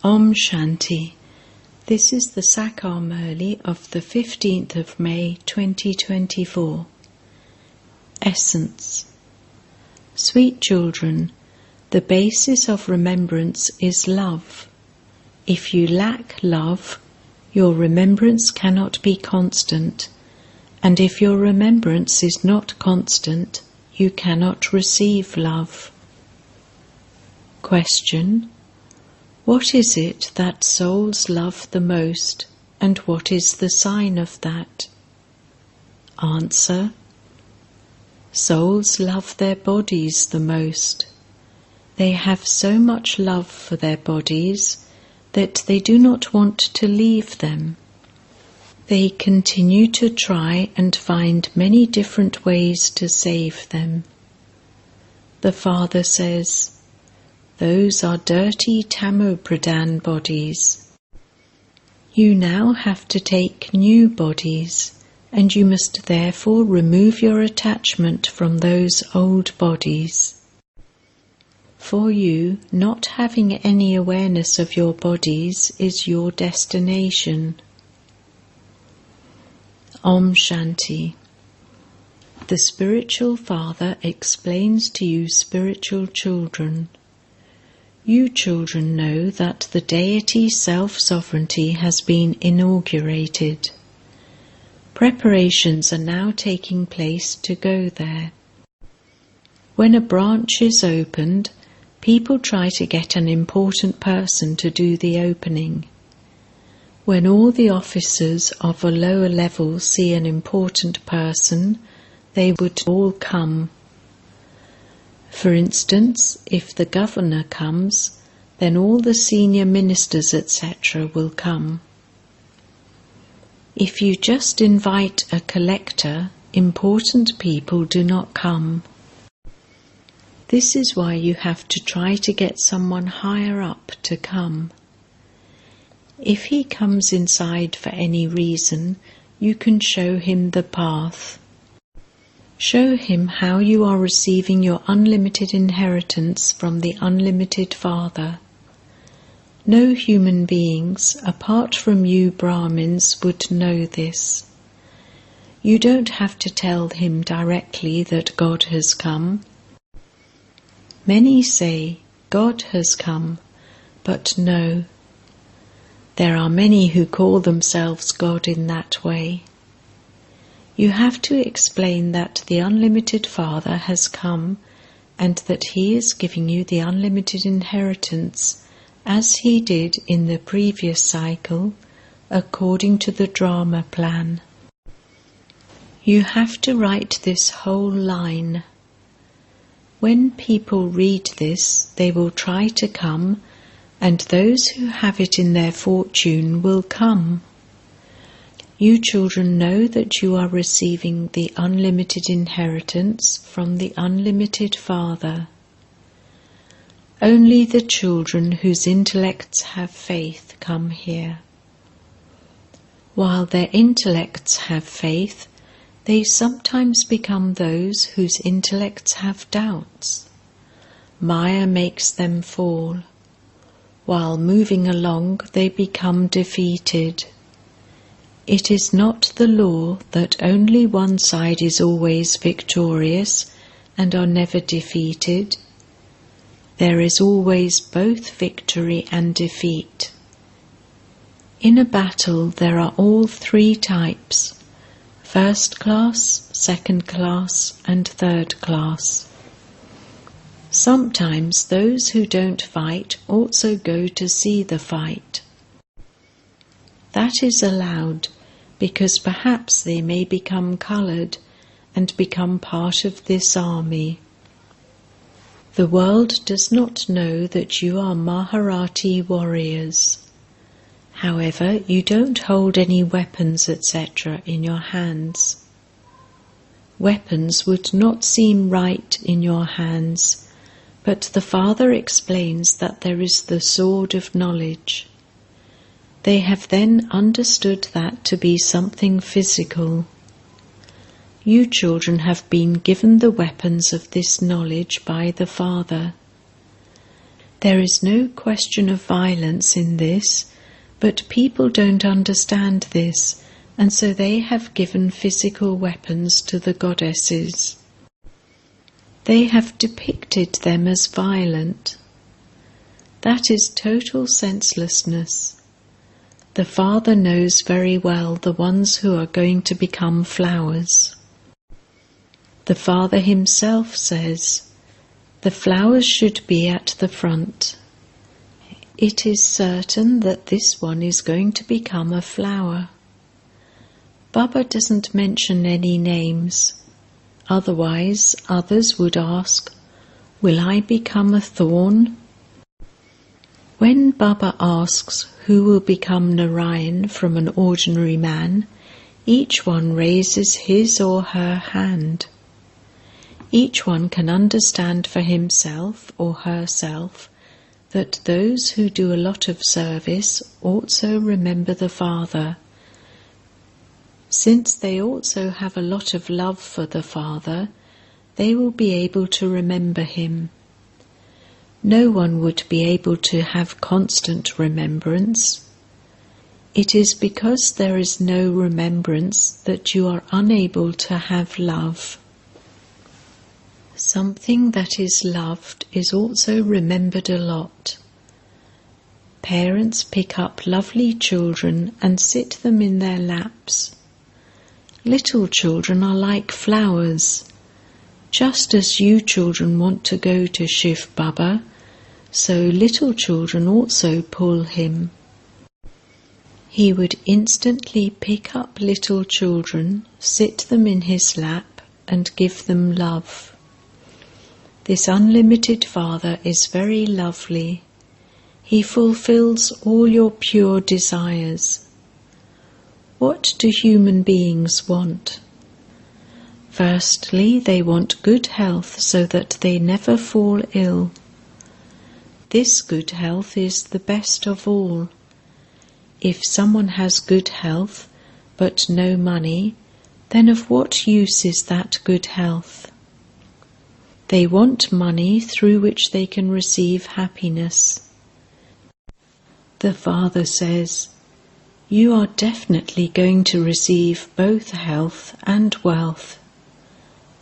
Om Shanti. This is the Sakar Murli of the 15th of May 2024. Essence. Sweet children, the basis of remembrance is love. If you lack love, your remembrance cannot be constant, and if your remembrance is not constant, you cannot receive love. Question: what is it that souls love the most, and what is the sign of that? Answer: souls love their bodies the most. They have so much love for their bodies that they do not want to leave them. They continue to try and find many different ways to save them. The Father says, those are dirty Tamopradhan bodies. You now have to take new bodies, and you must therefore remove your attachment from those old bodies. For you, not having any awareness of your bodies is your destination. Om Shanti. The Spiritual Father explains to you spiritual children. You children know that the deity's self-sovereignty has been inaugurated. Preparations are now taking place to go there. When a branch is opened, people try to get an important person to do the opening. When all the officers of a lower level see an important person, they would all come. For instance, if the governor comes, then all the senior ministers, etc. will come. If you just invite a collector, important people do not come. This is why you have to try to get someone higher up to come. If he comes inside for any reason, you can show him the path. Show him how you are receiving your unlimited inheritance from the unlimited Father. No human beings, apart from you Brahmins, would know this. You don't have to tell him directly that God has come. Many say, God has come, but no. There are many who call themselves God in that way. You have to explain that the unlimited Father has come and that He is giving you the unlimited inheritance, as He did in the previous cycle, according to the drama plan. You have to write this whole line. When people read this, they will try to come, and those who have it in their fortune will come. You children know that you are receiving the unlimited inheritance from the unlimited Father. Only the children whose intellects have faith come here. While their intellects have faith, they sometimes become those whose intellects have doubts. Maya makes them fall. While moving along, they become defeated. It is not the law that only one side is always victorious and are never defeated. There is always both victory and defeat. In a battle there are all three types: first class, second class, and third class. Sometimes those who don't fight also go to see the fight. That is allowed because perhaps they may become coloured and become part of this army. The world does not know that you are Maharati warriors. However, you don't hold any weapons, etc. in your hands. Weapons would not seem right in your hands, but the Father explains that there is the sword of knowledge. They have then understood that to be something physical. You children have been given the weapons of this knowledge by the Father. There is no question of violence in this, but people don't understand this, and so they have given physical weapons to the goddesses. They have depicted them as violent. That is total senselessness. The Father knows very well the ones who are going to become flowers. The Father himself says, "The flowers should be at the front. It is certain that this one is going to become a flower." Baba doesn't mention any names. Otherwise, others would ask, "Will I become a thorn?" When Baba asks who will become Narayan from an ordinary man, each one raises his or her hand. Each one can understand for himself or herself that those who do a lot of service also remember the Father. Since they also have a lot of love for the Father, they will be able to remember him. No one would be able to have constant remembrance. It is because there is no remembrance that you are unable to have love. Something that is loved is also remembered a lot. Parents pick up lovely children and sit them in their laps. Little children are like flowers. Just as you children want to go to Shiv Baba, so little children also pull him. He would instantly pick up little children, sit them in his lap, and give them love. This unlimited Father is very lovely. He fulfills all your pure desires. What do human beings want? Firstly, they want good health so that they never fall ill. This good health is the best of all. If someone has good health but no money, then of what use is that good health? They want money through which they can receive happiness. The Father says, "You are definitely going to receive both health and wealth.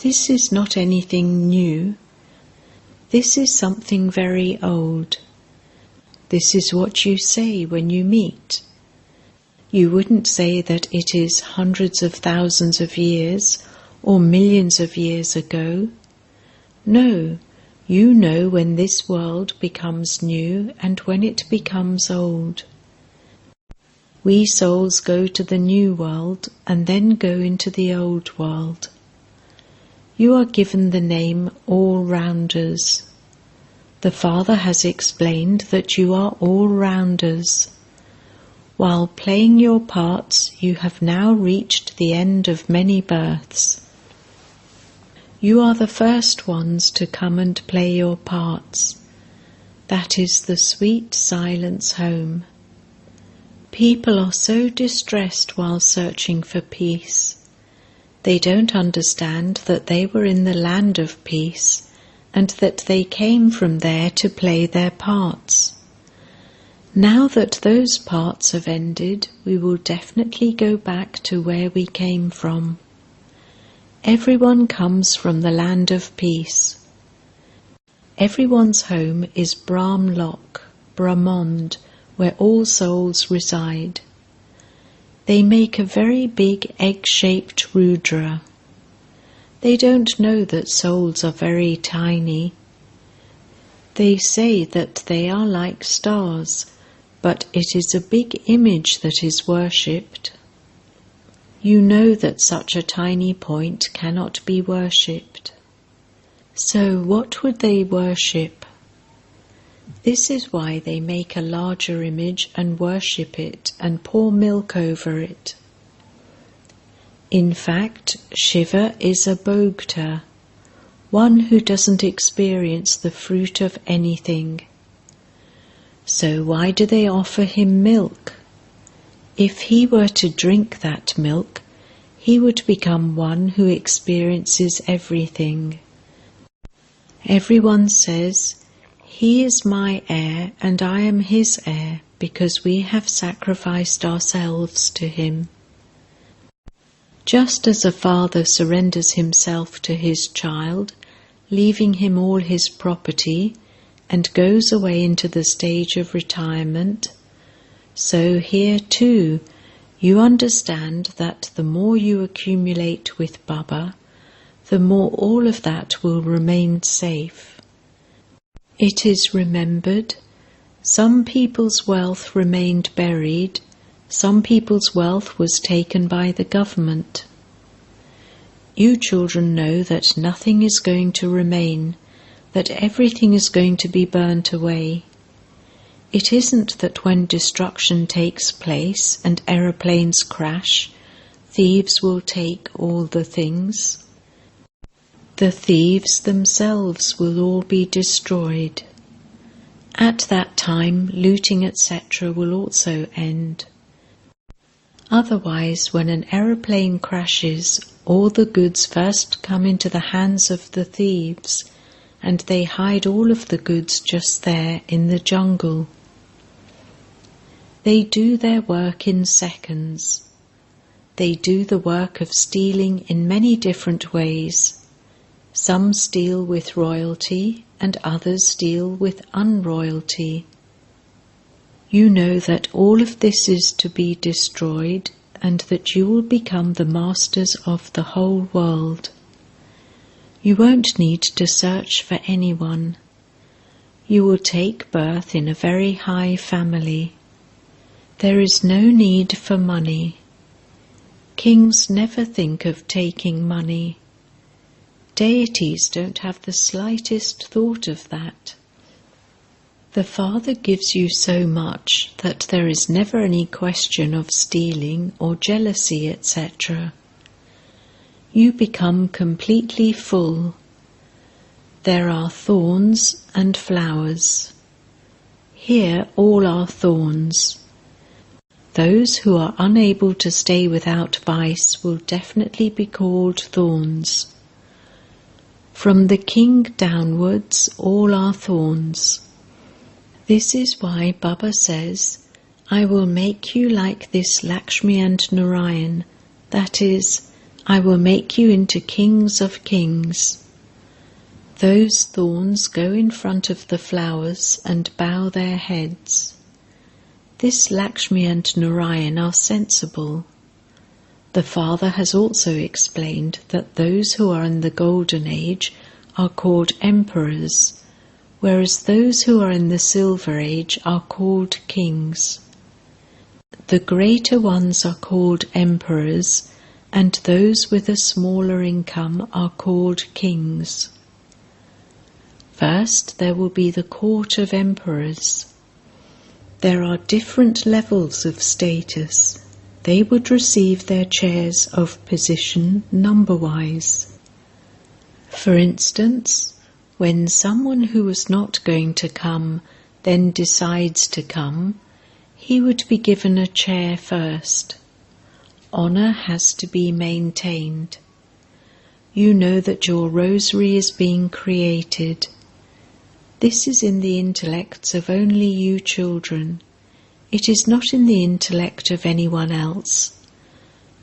This is not anything new. This is something very old. This is what you say when you meet. You wouldn't say that it is hundreds of thousands of years or millions of years ago. No, you know when this world becomes new and when it becomes old. We souls go to the new world and then go into the old world. You are given the name all-rounders. The Father has explained that you are all-rounders. While playing your parts, you have now reached the end of many births. You are the first ones to come and play your parts. That is the sweet silence home. People are so distressed while searching for peace. They don't understand that they were in the land of peace and that they came from there to play their parts. Now that those parts have ended, we will definitely go back to where we came from. Everyone comes from the land of peace. Everyone's home is Brahmlok, Brahmond, where all souls reside. They make a very big egg-shaped Rudra. They don't know that souls are very tiny. They say that they are like stars, but it is a big image that is worshipped. You know that such a tiny point cannot be worshipped. So what would they worship? This is why they make a larger image and worship it and pour milk over it. In fact, Shiva is a Bhogta, one who doesn't experience the fruit of anything. So why do they offer him milk? If he were to drink that milk, he would become one who experiences everything. Everyone says, He is my heir and I am his heir because we have sacrificed ourselves to him. Just as a father surrenders himself to his child, leaving him all his property, and goes away into the stage of retirement, so here too you understand that the more you accumulate with Baba, the more all of that will remain safe. It is remembered, some people's wealth remained buried, some people's wealth was taken by the government. You children know that nothing is going to remain, that everything is going to be burnt away. It isn't that when destruction takes place and aeroplanes crash, thieves will take all the things. The thieves themselves will all be destroyed. At that time, looting etc. will also end. Otherwise, when an aeroplane crashes, all the goods first come into the hands of the thieves, and they hide all of the goods just there in the jungle. They do their work in seconds. They do the work of stealing in many different ways. Some steal with royalty, and others steal with unroyalty. You know that all of this is to be destroyed, and that you will become the masters of the whole world. You won't need to search for anyone. You will take birth in a very high family. There is no need for money. Kings never think of taking money. Deities don't have the slightest thought of that. The Father gives you so much that there is never any question of stealing or jealousy, etc. You become completely full. There are thorns and flowers. Here all are thorns. Those who are unable to stay without vice will definitely be called thorns. From the king downwards all are thorns. This is why Baba says, I will make you like this Lakshmi and Narayan, that is, I will make you into kings of kings. Those thorns go in front of the flowers and bow their heads. This Lakshmi and Narayan are sensible. The Father has also explained that those who are in the Golden Age are called emperors, whereas those who are in the Silver Age are called kings. The greater ones are called emperors, and those with a smaller income are called kings. First, there will be the court of emperors. There are different levels of status. They would receive their chairs of position number-wise. For instance, when someone who was not going to come then decides to come, he would be given a chair first. Honour has to be maintained. You know that your rosary is being created. This is in the intellects of only you children. It is not in the intellect of anyone else.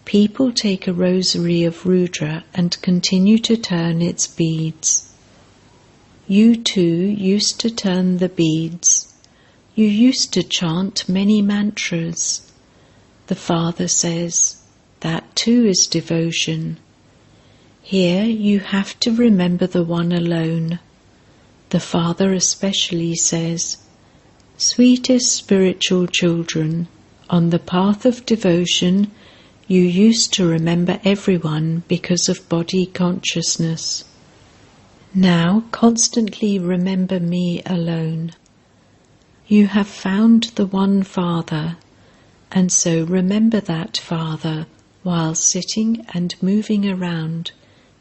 People take a rosary of Rudra and continue to turn its beads. You too used to turn the beads. You used to chant many mantras. The Father says, that too is devotion. Here you have to remember the one alone. The Father especially says, sweetest spiritual children, on the path of devotion you used to remember everyone because of body consciousness. Now constantly remember me alone. You have found the one Father, and so remember that Father while sitting and moving around,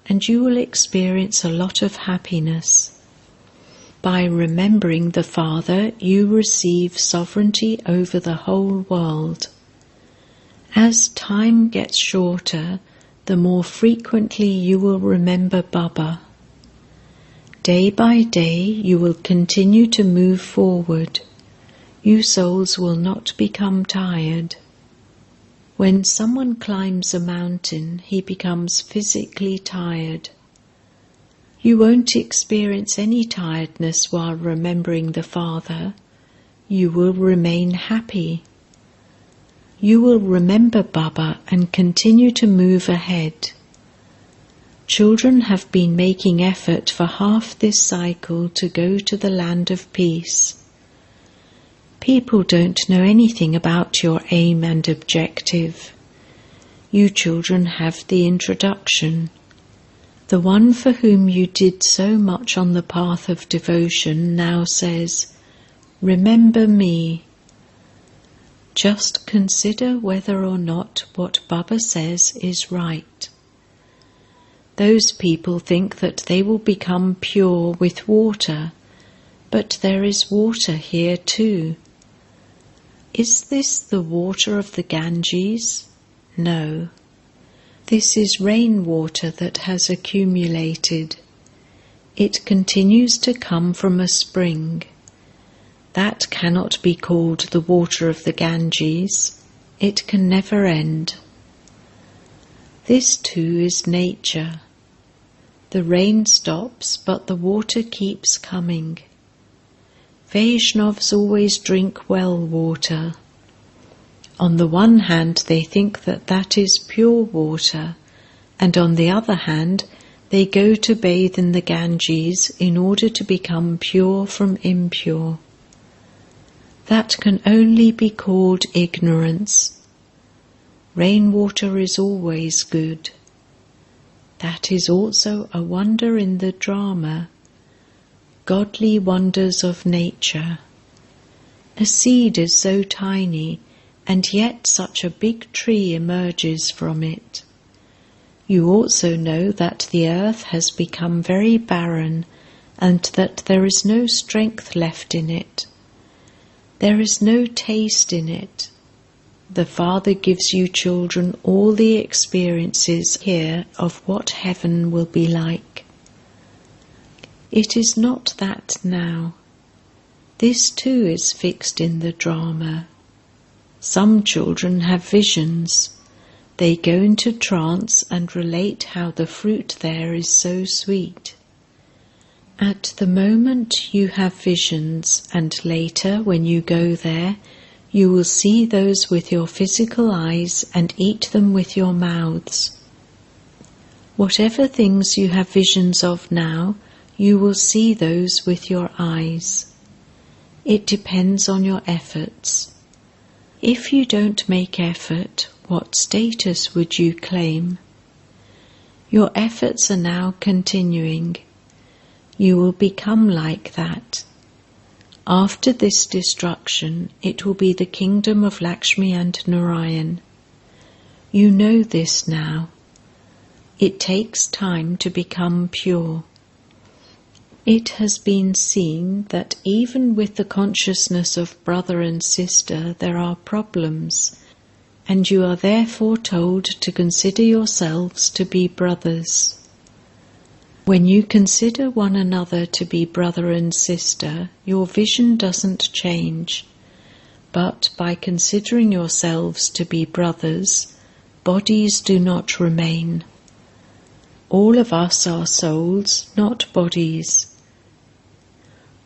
and you will experience a lot of happiness. By remembering the Father, you receive sovereignty over the whole world. As time gets shorter, the more frequently you will remember Baba. Day by day you will continue to move forward. You souls will not become tired. When someone climbs a mountain, he becomes physically tired. You won't experience any tiredness while remembering the Father. You will remain happy. You will remember Baba and continue to move ahead. Children have been making effort for half this cycle to go to the land of peace. People don't know anything about your aim and objective. You children have the introduction. The one for whom you did so much on the path of devotion now says, "Remember me." Just consider whether or not what Baba says is right. Those people think that they will become pure with water, but there is water here too. Is this the water of the Ganges? No. This is rainwater that has accumulated. It continues to come from a spring. That cannot be called the water of the Ganges. It can never end. This too is nature. The rain stops, but the water keeps coming. Vaishnavas always drink well water. On the one hand, they think that that is pure water, and on the other hand, they go to bathe in the Ganges in order to become pure from impure. That can only be called ignorance. Rainwater is always good. That is also a wonder in the drama, godly wonders of nature. A seed is so tiny, and yet such a big tree emerges from it. You also know that the earth has become very barren, and that there is no strength left in it. There is no taste in it. The Father gives you children all the experiences here of what heaven will be like. It is not that now. This too is fixed in the drama. Some children have visions. They go into trance and relate how the fruit there is so sweet. At the moment you have visions, and later when you go there, you will see those with your physical eyes and eat them with your mouths. Whatever things you have visions of now, you will see those with your eyes. It depends on your efforts. If you don't make effort, what status would you claim? Your efforts are now continuing. You will become like that. After this destruction, it will be the kingdom of Lakshmi and Narayan. You know this now. It takes time to become pure. It has been seen that even with the consciousness of brother and sister there are problems, and you are therefore told to consider yourselves to be brothers. When you consider one another to be brother and sister, your vision doesn't change. But by considering yourselves to be brothers, bodies do not remain. All of us are souls, not bodies.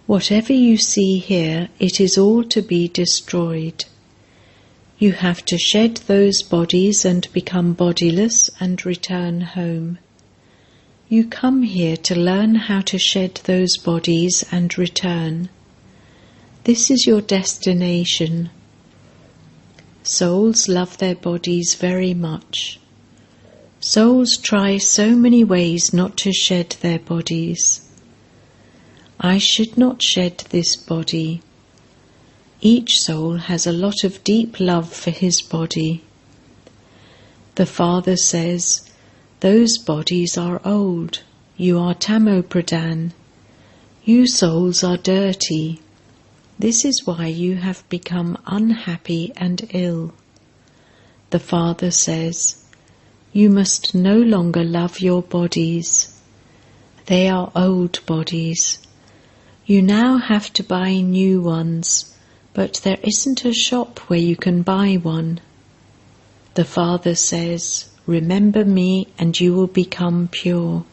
Whatever you see here, it is all to be destroyed. You have to shed those bodies and become bodiless and return home. You come here to learn how to shed those bodies and return. This is your destination. Souls love their bodies very much. Souls try so many ways not to shed their bodies. I should not shed this body. Each soul has a lot of deep love for his body. The Father says, "Those bodies are old. You are Tamopradhan. You souls are dirty. This is why you have become unhappy and ill." The Father says, "You must no longer love your bodies. They are old bodies. You now have to buy new ones, but there isn't a shop where you can buy one. The Father says, "Remember me and you will become pure."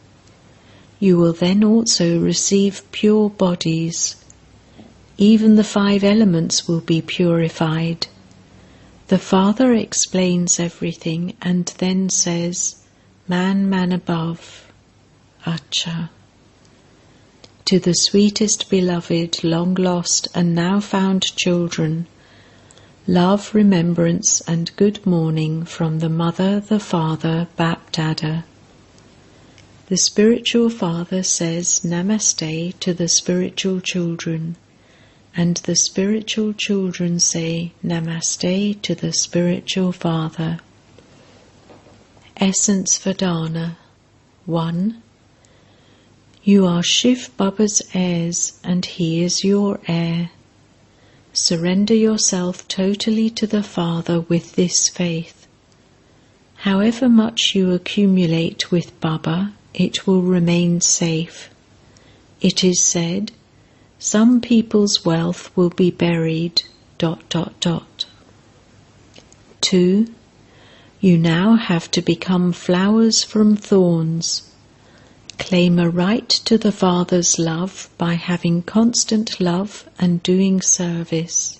You will then also receive pure bodies. Even the 5 elements will be purified. The Father explains everything and then says, "Man above." Acha. To the sweetest beloved, long lost and now found children, love, remembrance and good morning from the Mother, the Father, Bap-Dada. The spiritual Father says Namaste to the spiritual children, and the spiritual children say Namaste to the spiritual Father. Essence Vedana 1. You are Shiv Baba's heirs and he is your heir. Surrender yourself totally to the Father with this faith. However much you accumulate with Baba, it will remain safe. It is said, some people's wealth will be buried... 2. You now have to become flowers from thorns. Claim a right to the Father's love by having constant love and doing service.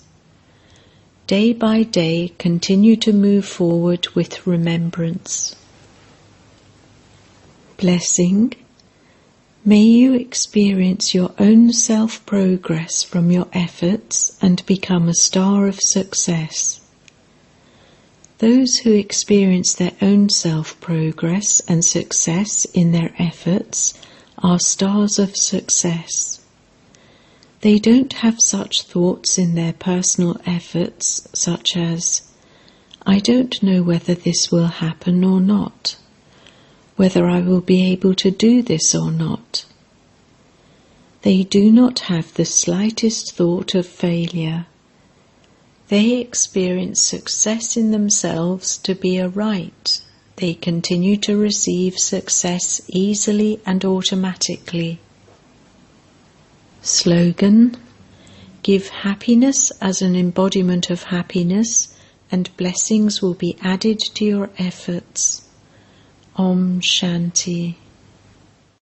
Day by day, continue to move forward with remembrance. Blessing. May you experience your own self-progress from your efforts and become a star of success. Those who experience their own self-progress and success in their efforts are stars of success. They don't have such thoughts in their personal efforts, such as, "I don't know whether this will happen or not, whether I will be able to do this or not." They do not have the slightest thought of failure. They experience success in themselves to be a right. They continue to receive success easily and automatically. Slogan: Give happiness as an embodiment of happiness, and blessings will be added to your efforts. Om Shanti.